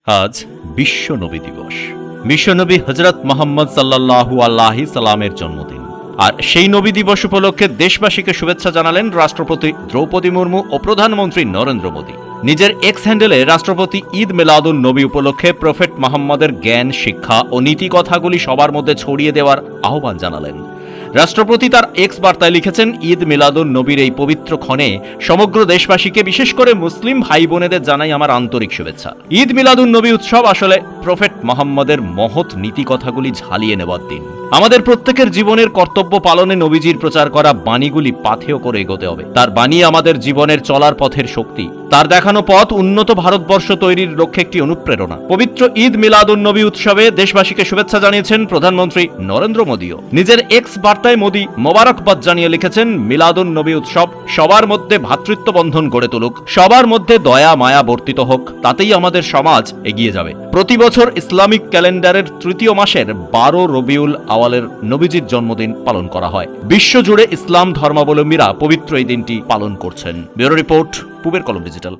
আজ বিশ্ব নবী দিবস। বিশ্বনবী হযরত মুহাম্মদ সাল্লাল্লাহু আলাইহি সাল্লামের জন্মদিন। আর সেই নবী দিবস উপলক্ষে দেশবাসীকে শুভেচ্ছা জানালেন রাষ্ট্রপতি দ্রৌপদী মুর্মু ও প্রধানমন্ত্রী নরেন্দ্র মোদী। নিজের এক্স হ্যান্ডেলে রাষ্ট্রপতি ঈদ মিলাদুন নবী উপলক্ষে প্রফেট মুহাম্মদের জ্ঞান, শিক্ষা ও নীতি কথাগুলি সবার মধ্যে ছড়িয়ে দেওয়ার আহ্বান জানালেন। রাষ্ট্রপতি তার এক্স বার্তায় লিখেছেন, ঈদ মিলাদুন নবীর এই পবিত্র ক্ষণে সমগ্র দেশবাসীকে, বিশেষ করে মুসলিম ভাই বোনেদের জানাই আমার আন্তরিক শুভেচ্ছা। ঈদ মিলাদুন নবী উৎসব আসলে প্রফেট মুহাম্মদের মহৎ নীতি কথাগুলি ঝালিয়ে নেওয়ার দিন। আমাদের প্রত্যেকের জীবনের কর্তব্য পালনে নবীজির প্রচার করা বাণীগুলি পাথেয় করে এগোতে হবে। তার বাণী আমাদের জীবনের চলার পথের শক্তি। তার দেখানো পথ উন্নত ভারতবর্ষ তৈরির লক্ষ্যে একটি অনুপ্রেরণা। পবিত্র ঈদ মিলাদুন নবী উৎসবে দেশবাসীকে শুভেচ্ছা জানিয়েছেন প্রধানমন্ত্রী নরেন্দ্র মোদীও। নিজের এক্স বার্তায় মোদী মোবারকবাদ জানিয়ে লিখেছেন, মিলাদুন নবী উৎসব সবার মধ্যে ভ্রাতৃত্ব বন্ধন গড়ে তুলুক, সবার মধ্যে দয়া মায়া বর্তিত হোক, তাতেই আমাদের সমাজ এগিয়ে যাবে। প্রতি বছর ইসলামিক ক্যালেন্ডারের তৃতীয় মাসের 12 রবিউল আওয়ালের নবীজির জন্মদিন পালন করা হয়। বিশ্বজুড়ে ইসলাম ধর্মাবলম্বীরা পবিত্র এই দিনটি পালন করছেন। ব্যুরো রিপোর্ট, পূবের কলম ডিজিটাল।